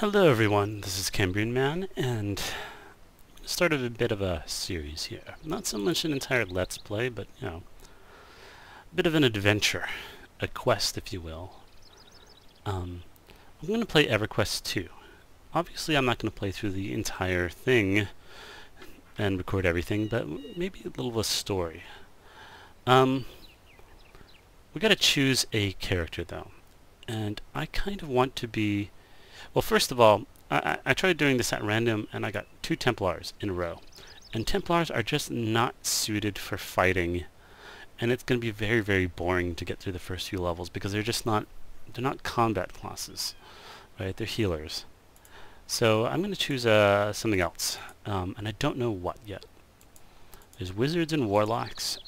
Hello everyone, this is Cambrian Man, and I started a bit of a series here. Not so much an entire Let's Play, but, you know, a bit of an adventure. A quest, if you will. I'm going to play EverQuest II. Obviously, I'm not going to play through the entire thing and record everything, but maybe a little of a story. We got to choose a character, though. And I kind of want to be... Well, first of all, I tried doing this at random, and I got 2 Templars in a row. And Templars are just not suited for fighting, and it's going to be very, very boring to get through the first few levels, because they're just not, they're not combat classes, right? They're healers. So I'm going to choose something else, and I don't know what yet. There's wizards and warlocks.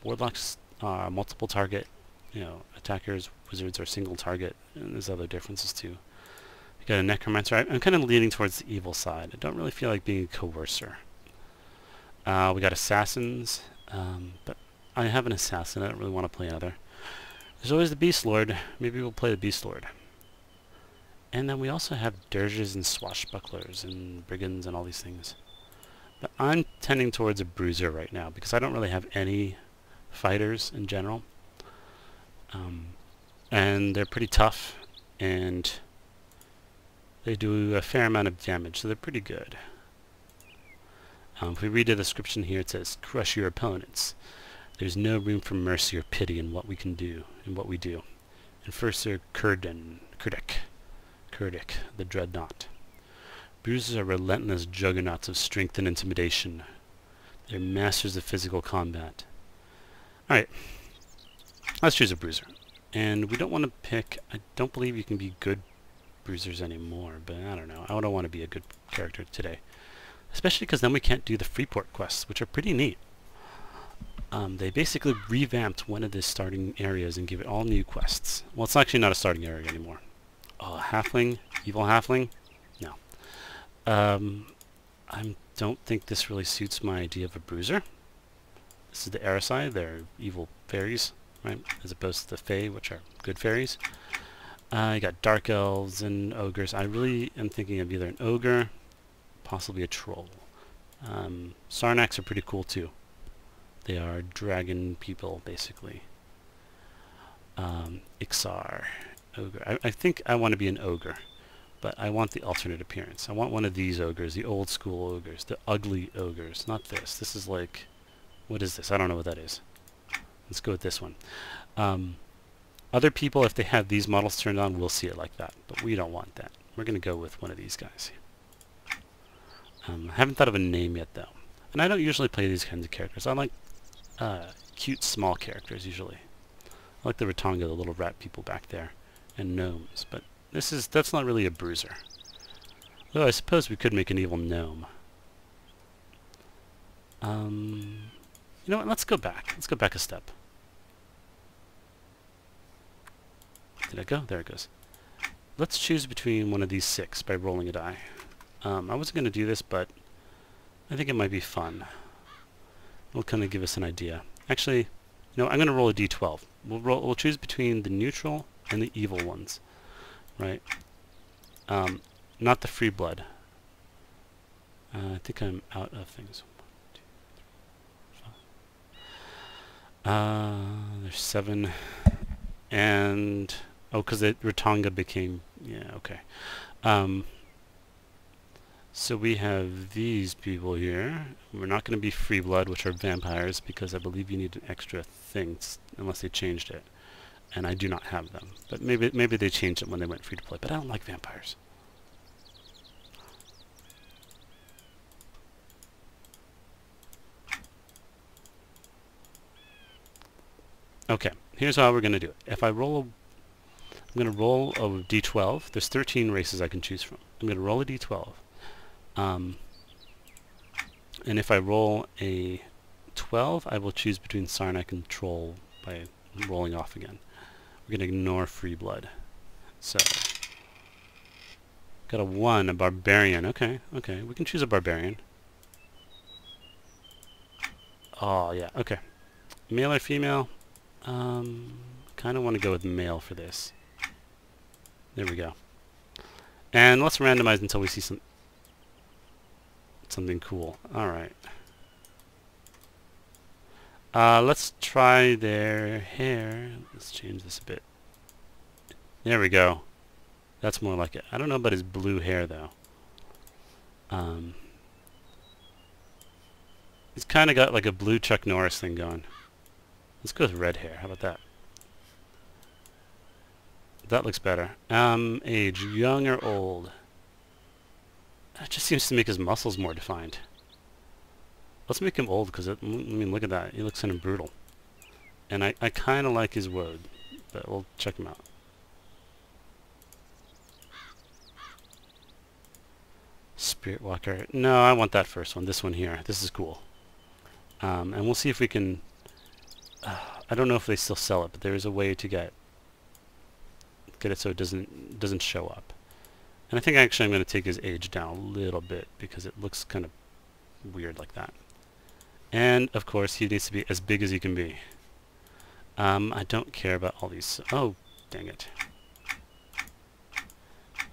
Warlocks are multiple target, you know, attackers. Wizards are single target, and there's other differences too. Got a necromancer. I'm kind of leaning towards the evil side. I don't really feel like being a coercer. We got assassins, but I have an assassin. I don't really want to play another. There's always the Beast Lord. Maybe we'll play the Beast Lord. And then we also have dirges and swashbucklers and brigands and all these things. But I'm tending towards a bruiser right now because I don't really have any fighters in general. And they're pretty tough, and they do a fair amount of damage, so they're pretty good. If we read the description here, it says, "Crush your opponents. There's no room for mercy or pity in what we can do, in what we do." Enforcer Kurdik, the Dreadnought. Bruisers are relentless juggernauts of strength and intimidation. They're masters of physical combat. Alright, let's choose a bruiser. And we don't want to pick, I don't believe you can be good bruisers anymore, but I don't know. I don't want to be a good character today, especially because then we can't do the Freeport quests, which are pretty neat. They basically revamped one of the starting areas and gave it all new quests. Well, it's actually not a starting area anymore. Oh, halfling, evil halfling. No, I don't think this really suits my idea of a bruiser. This is the Archetype. They're evil fairies, right, as opposed to the Fae, which are good fairies. You got dark elves and ogres. I really am thinking of either an ogre, possibly a troll. Sarnax are pretty cool too. They are dragon people, basically. Ixar, ogre. I think I want to be an ogre, but I want the alternate appearance. I want one of these ogres, the old school ogres, the ugly ogres, not this. This is like, what is this? I don't know what that is. Let's go with this one. Other people, if they have these models turned on, will see it like that, but we don't want that. We're going to go with one of these guys. I haven't thought of a name yet, though. And I don't usually play these kinds of characters. I like cute, small characters, usually. I like the Ratonga, the little rat people back there, and gnomes, but that's not really a bruiser. Though I suppose we could make an evil gnome. You know what, let's go back. Let's go back a step. Did it go? There it goes. Let's choose between one of these 6 by rolling a die. I wasn't going to do this, but I think it might be fun. It'll kind of give us an idea. Actually, you know, I'm going to roll a d12. We'll choose between the neutral and the evil ones, right? Not the free blood. I think I'm out of things. 1, 2, 3, 4, 5. There's 7, and oh, because the Ratonga became, yeah, okay. So we have these people here. We're not going to be free blood, which are vampires, because I believe you need an extra thing, unless they changed it. And I do not have them. But maybe they changed it when they went free to play. But I don't like vampires. Okay, here's how we're going to do it. If I roll I'm going to roll a d12. There's 13 races I can choose from. I'm going to roll a d12. And if I roll a 12, I will choose between Sarnak and Troll by rolling off again. We're going to ignore free blood. So, got a 1, a barbarian. Okay, okay, we can choose a barbarian. Oh, yeah, okay. Male or female? Kind of want to go with male for this. There we go. And let's randomize until we see something cool. Alright. Let's try their hair. Let's change this a bit. There we go. That's more like it. I don't know about his blue hair, though. He's kind of got like a blue Chuck Norris thing going. Let's go with red hair. How about that? That looks better. Age, young or old? That just seems to make his muscles more defined. Let's make him old, because, I mean, look at that. He looks kind of brutal. And I kind of like his woad, but we'll check him out. Spirit Walker. No, I want that first one. This one here. This is cool. And we'll see if we can... I don't know if they still sell it, but there is a way to get it so it doesn't show up. And I think actually I'm going to take his age down a little bit because it looks kind of weird like that. And of course he needs to be as big as he can be. I don't care about all these. Oh, dang it.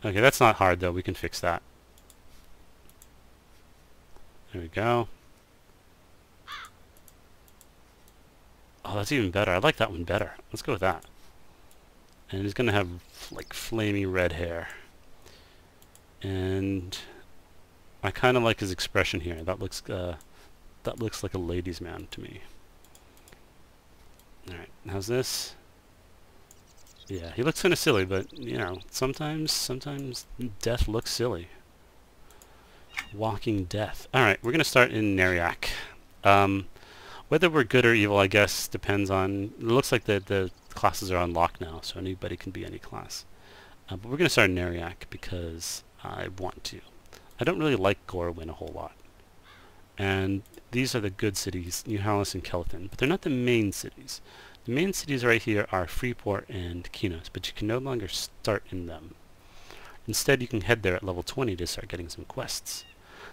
Okay, that's not hard though. We can fix that. There we go. Oh, that's even better. I like that one better. Let's go with that. And he's going to have like flamey red hair. And I kind of like his expression here. That looks like a ladies' man to me. All right, how's this? Yeah, he looks kind of silly, but you know, sometimes death looks silly. Walking death. All right, we're gonna start in Norrath. Whether we're good or evil, I guess, depends on... It looks like the classes are unlocked now, so anybody can be any class. But we're gonna start in Norrath because I want to. I don't really like Gorwyn a whole lot. And these are the good cities, New Hallis and Kelton, but they're not the main cities. The main cities right here are Freeport and Kinos, but you can no longer start in them. Instead, you can head there at level 20 to start getting some quests.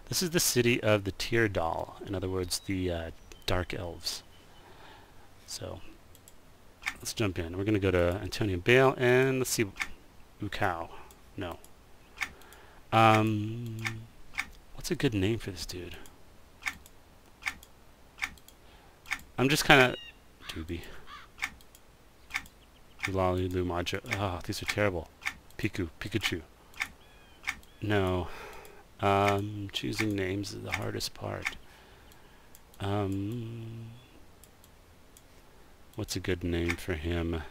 This is the city of the Teardal, in other words, the Dark Elves. So, let's jump in. We're going to go to Antonia Bale, and let's see... Ukao. No. What's a good name for this dude? I'm just kind of... Doobie. Lolly, Lumajo. Oh, these are terrible. Pikachu. No. Choosing names is the hardest part. What's a good name for him?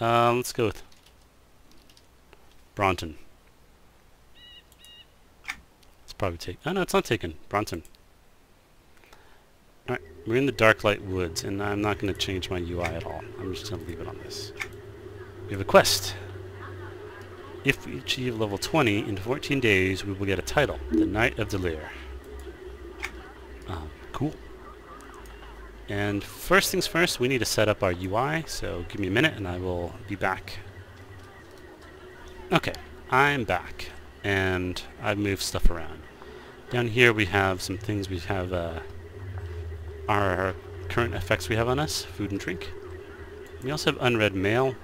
Let's go with Bronton. Let's probably take... Oh, no, it's not taken. Bronton. Alright, we're in the Darklight Woods, and I'm not going to change my UI at all. I'm just going to leave it on this. We have a quest. If we achieve level 20, in 14 days, we will get a title, the Knight of Delir. Cool. And first things first, we need to set up our UI, so give me a minute and I will be back. Okay, I'm back, and I've moved stuff around. Down here we have some things. We have our current effects we have on us, food and drink. We also have unread mail.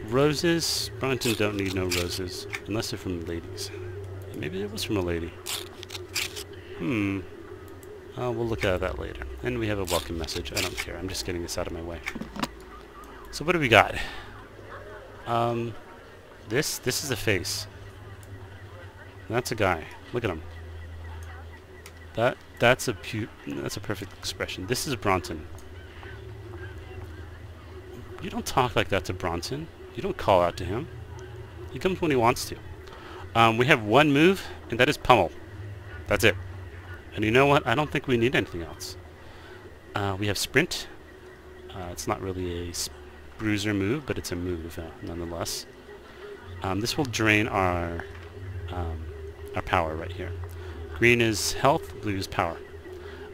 Roses. Bronton don't need no roses, unless they're from ladies. Maybe it was from a lady. We'll look at that later. And we have a welcome message. I don't care. I'm just getting this out of my way. So what do we got? This is a face. That's a guy. Look at him. That's a perfect expression. This is Bronton. You don't talk like that to Bronton. You don't call out to him. He comes when he wants to. We have one move, and that is pummel. That's it. And you know what? I don't think we need anything else. We have sprint. It's not really a bruiser move, but it's a move nonetheless. This will drain our power right here. Green is health, blue is power.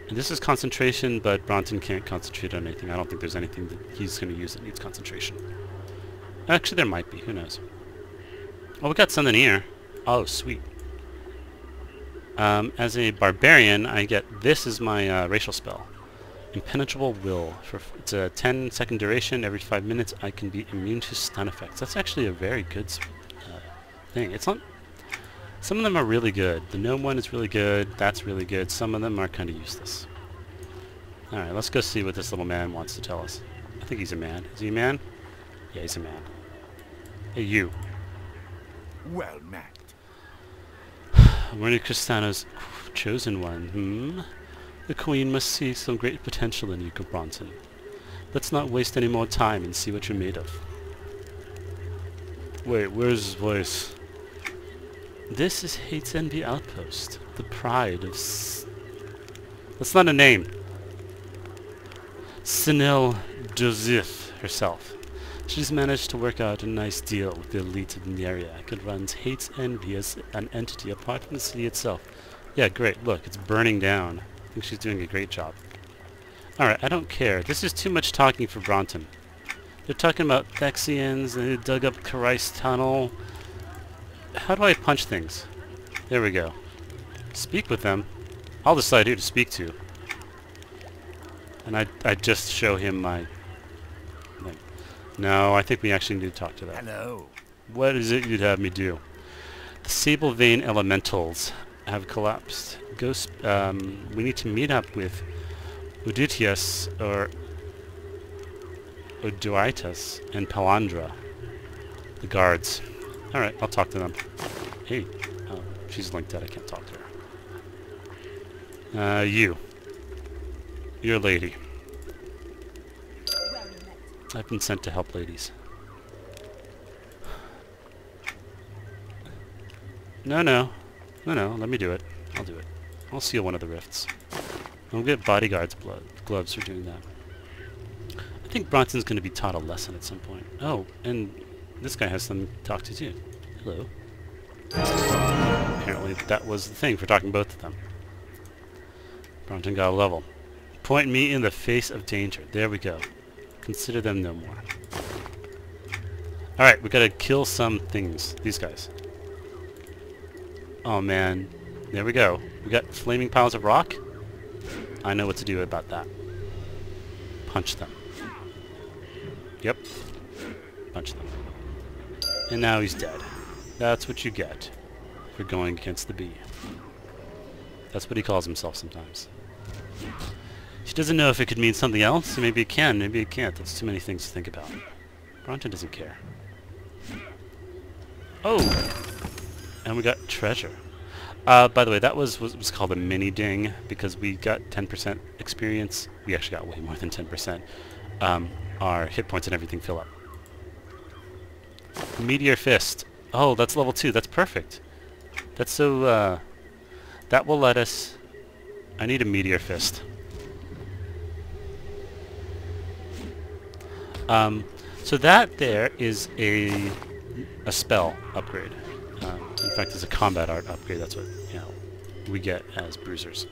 And this is concentration, but Bronton can't concentrate on anything. I don't think there's anything that he's going to use that needs concentration. Actually, there might be. Who knows? Oh, we got something here. Oh, sweet. As a barbarian, I get this as my racial spell. Impenetrable will. It's a 10-second duration. Every 5 minutes I can be immune to stun effects. That's actually a very good thing. It's not... Some of them are really good. The gnome one is really good. That's really good. Some of them are kind of useless. Alright, let's go see what this little man wants to tell us. I think he's a man. Is he a man? Yeah, he's a man. Hey, you. Well met. We're Cristano's chosen one, The Queen must see some great potential in you, Bronton. Let's not waste any more time and see what you're made of. Wait, where's his voice? This is Hate's Envy Outpost, the pride of That's not a name. Sinel Joseph herself. She's managed to work out a nice deal with the elite in the area. It runs Hate's Envy as an entity apart from the city itself. Yeah, great. Look, it's burning down. I think she's doing a great job. Alright, I don't care. This is too much talking for Bronton. They're talking about Thexians, and they dug up Christ Tunnel. How do I punch things? There we go. Speak with them. I'll decide who to speak to. And I just show him my... Like, no, I think we actually need to talk to that. Hello. What is it you'd have me do? The Sable Vein Elementals have collapsed. We need to meet up with Uditius or Uduitus and Palandra, the guards. Alright, I'll talk to them. Hey. Oh, she's linked out. I can't talk to her. You're a lady. I've been sent to help ladies. No, let me do it. I'll do it. I'll seal one of the rifts. I'll get bodyguards gloves for doing that. I think Bronton's going to be taught a lesson at some point. Oh, and this guy has something to talk to too. Hello. Apparently that was the thing for talking both of them. Bronton got a level. Point me in the face of danger. There we go. Consider them no more. Alright, we gotta kill some things. These guys. Oh man. There we go. We got flaming piles of rock. I know what to do about that. Punch them. Yep. Punch them. And now he's dead. That's what you get for going against the bee. That's what he calls himself sometimes. He doesn't know if it could mean something else. Maybe it can, maybe it can't. That's too many things to think about. Bronton doesn't care. Oh! And we got treasure. By the way, that was called a mini ding because we got 10% experience. We actually got way more than 10%. Our hit points and everything fill up. Meteor Fist. Oh, that's level 2. That's perfect. That's so, that will let us... I need a Meteor Fist. So that there is a spell upgrade. In fact, it's a combat art upgrade. That's what, we get as bruisers.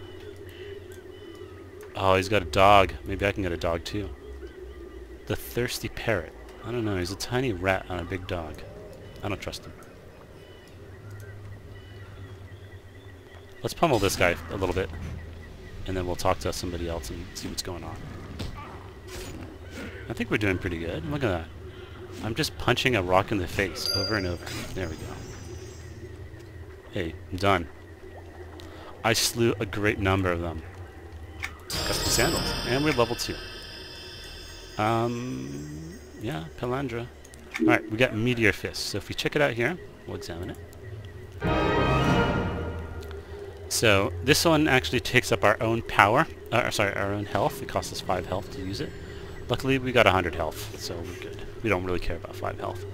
Oh, he's got a dog. Maybe I can get a dog too. The Thirsty Parrot. I don't know. He's a tiny rat on a big dog. I don't trust him. Let's pummel this guy a little bit, and then we'll talk to somebody else and see what's going on. I think we're doing pretty good. Look at that. I'm just punching a rock in the face over and over. There we go. Hey, I'm done. I slew a great number of them. Got some sandals. And we're level 2. Yeah, Palandra. Alright, we got Meteor Fist. So if we check it out here, we'll examine it. So this one actually takes up our own power. Our own health. It costs us 5 health to use it. Luckily, we got 100 health, so we're good. We don't really care about 5 health.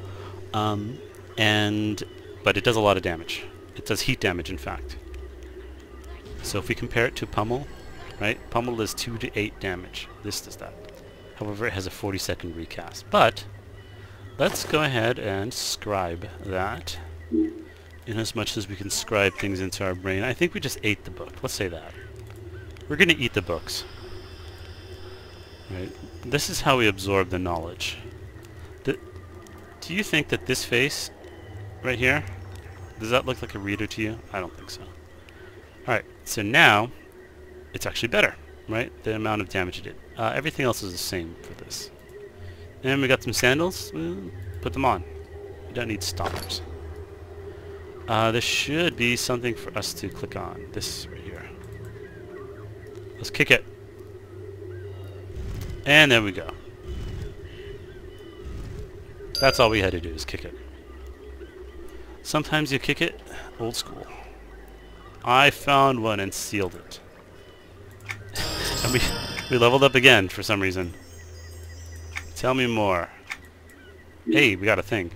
But it does a lot of damage. It does heat damage, in fact. So if we compare it to Pummel, right? Pummel does 2 to 8 damage. This does that. However, it has a 40-second recast. But let's go ahead and scribe that. In as much as we can scribe things into our brain. I think we just ate the book. Let's say that. We're going to eat the books. Right? This is how we absorb the knowledge. Do you think that this face right here, does that look like a reader to you? I don't think so. Alright, so now it's actually better. right? The amount of damage it did. Everything else is the same for this. And we got some sandals. Put them on. We don't need stoppers. There should be something for us to click on. This right here. Let's kick it. And there we go. That's all we had to do is kick it. Sometimes you kick it old school. I found one and sealed it. And we leveled up again for some reason. Tell me more. Hey, we got a thing.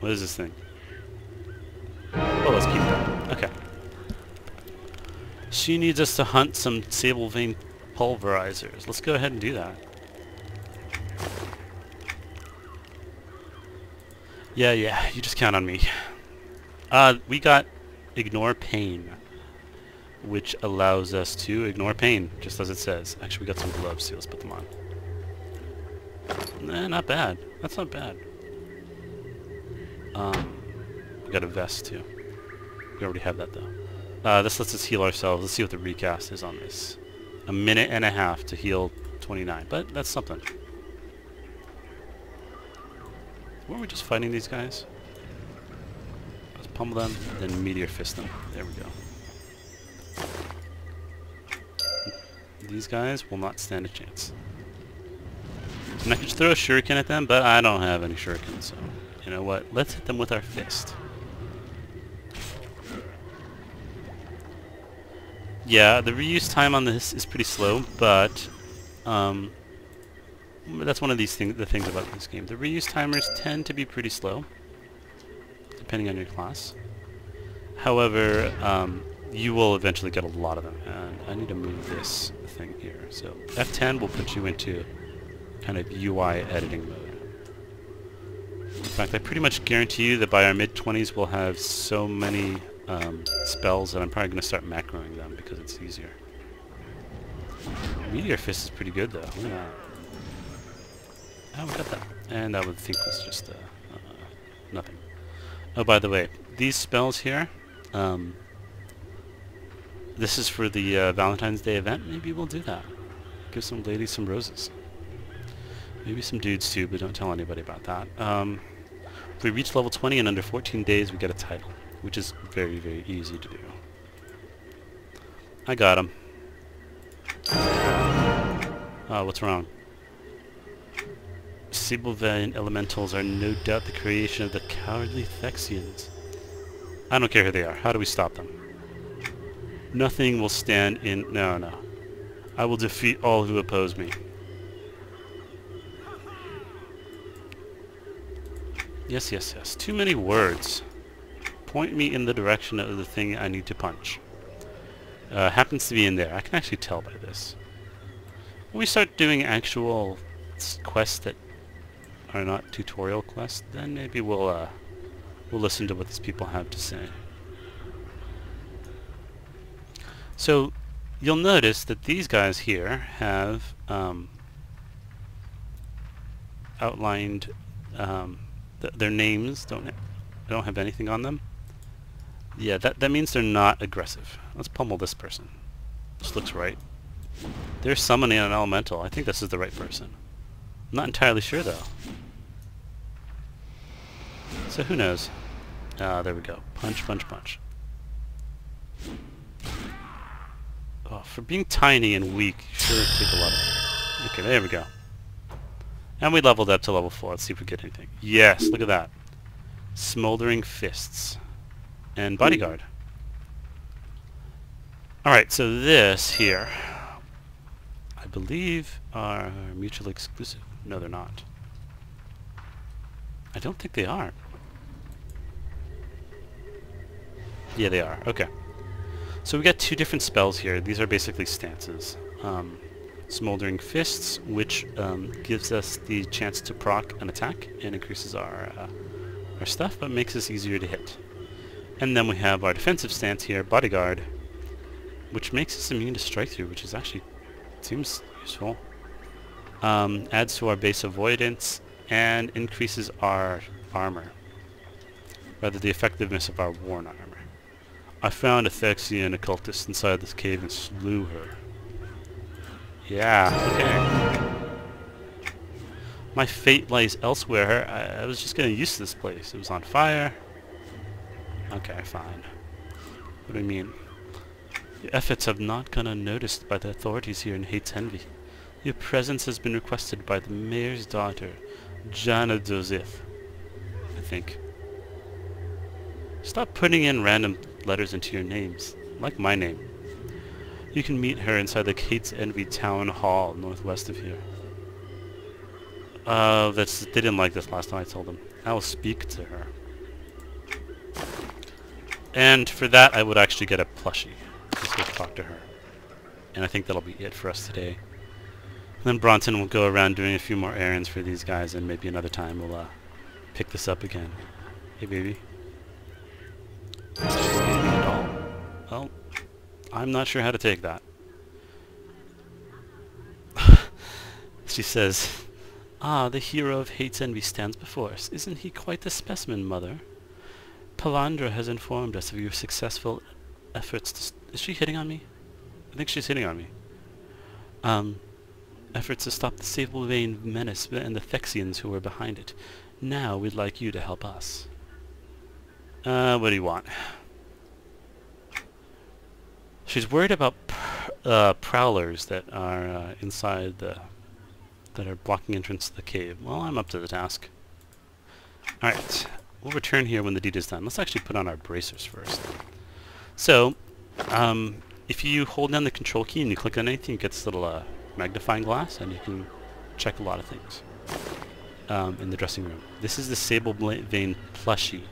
What is this thing? Oh, let's keep that. Okay. She needs us to hunt some sable vein pulverizers. Let's go ahead and do that. Yeah, you just count on me. We got Ignore Pain, which allows us to ignore pain, just as it says. Actually, we got some gloves too. Let's put them on. Nah, not bad. That's not bad. We got a vest too. We already have that though. This lets us heal ourselves. Let's see what the recast is on this. 1.5 minutes to heal 29, but that's something. Weren't we just fighting these guys? Let's pummel them, then meteor fist them. There we go. These guys will not stand a chance. And I could throw a shuriken at them, but I don't have any shurikens, so you know what? Let's hit them with our fist. Yeah, the reuse time on this is pretty slow, but that's one of these things. The things about this game, the reuse timers tend to be pretty slow, depending on your class. However, you will eventually get a lot of them, and I need to move this thing here. So F10 will put you into kind of UI editing mode. In fact, I pretty much guarantee you that by our mid-20s we'll have so many spells that I'm probably going to start macroing them because it's easier. Meteor Fist is pretty good though. Look at that. Oh, we got that. And that would think was just nothing. Oh, by the way, these spells here, this is for the Valentine's Day event. Maybe we'll do that. Give some ladies some roses. Maybe some dudes too, but don't tell anybody about that. If we reach level 20 in under 14 days, we get a title, which is very, very easy to do. I got him. What's wrong? Sable Vein elementals are no doubt the creation of the cowardly Thexians. I don't care who they are. How do we stop them? Nothing will stand in... No. I will defeat all who oppose me. Yes. Too many words. Point me in the direction of the thing I need to punch. Happens to be in there. I can actually tell by this. When we start doing actual quests that are not tutorial quests, then maybe we'll listen to what these people have to say. So you'll notice that these guys here have outlined their names. Don't have anything on them. Yeah, that means they're not aggressive. Let's pummel this person. This looks right. They're summoning an elemental. I think this is the right person. I'm not entirely sure though. So who knows? There we go. Punch. Oh, for being tiny and weak, sure take a lot of... Okay, there we go. And we leveled up to level 4. Let's see if we get anything. Yes, look at that. Smoldering Fists. And Bodyguard. Alright, so this here, I believe, are mutually exclusive. No, they're not. I don't think they are. Yeah, they are. Okay. So we got two different spells here. These are basically stances. Smoldering Fists, which gives us the chance to proc an attack and increases our stuff, but makes us easier to hit. And then we have our defensive stance here, Bodyguard, which makes us immune to strike through, which is actually seems useful. Adds to our base avoidance and increases our armor, rather the effectiveness of our worn armor. I found a Thexian occultist inside this cave and slew her. Yeah, okay. My fate lies elsewhere. I was just getting used to this place. It was on fire. Okay, fine. What do you mean? Your efforts have not gone unnoticed by the authorities here in Hates Envy. Your presence has been requested by the mayor's daughter, Jana Joseph, I think. Stop putting in random letters into your names, like my name. You can meet her inside the Hates Envy Town Hall, northwest of here. They didn't like this last time I told them. I will speak to her. And for that, I would actually get a plushie. Just go talk to her. And I think that'll be it for us today. Then Bronton will go around doing a few more errands for these guys, and maybe another time we'll pick this up again. Hey, baby. Well, I'm not sure how to take that. She says, "Ah, the hero of Hates Envy stands before us. Isn't he quite the specimen, Mother? Palandra has informed us of your successful efforts to... Is she hitting on me? I think she's hitting on me. Efforts to stop the Sable Vein menace and the Thexians who were behind it. Now we'd like you to help us." What do you want? She's worried about prowlers that are inside that are blocking entrance to the cave. Well, I'm up to the task. Alright, we'll return here when the deed is done. Let's actually put on our bracers first. So, if you hold down the control key and you click on anything, you get this little magnifying glass, and you can check a lot of things in the dressing room. This is the Sable Vein plushie.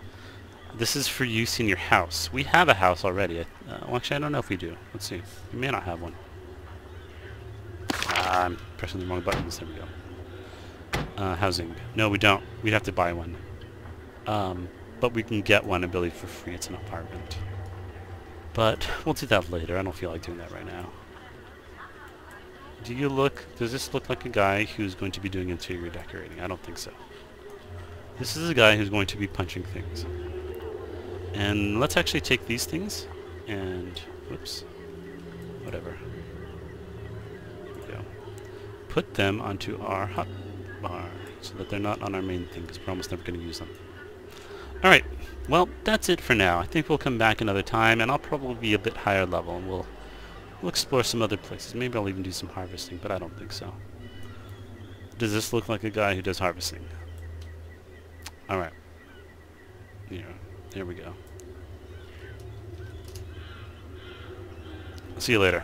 This is for use in your house. We have a house already. Well, actually, I don't know if we do. Let's see. We may not have one. I'm pressing the wrong buttons. There we go. Housing. No, we don't. We'd have to buy one. But we can get one, I believe, for free. It's an apartment. But we'll do that later. I don't feel like doing that right now. Does this look like a guy who's going to be doing interior decorating? I don't think so. This is a guy who's going to be punching things. And let's actually take these things and, whoops, whatever. There we go. Put them onto our hot bar so that they're not on our main thing, because we're almost never going to use them. Alright, well, that's it for now. I think we'll come back another time, and I'll probably be a bit higher level, and we'll explore some other places. Maybe I'll even do some harvesting, but I don't think so. Does this look like a guy who does harvesting? Alright. Yeah, there we go. See you later.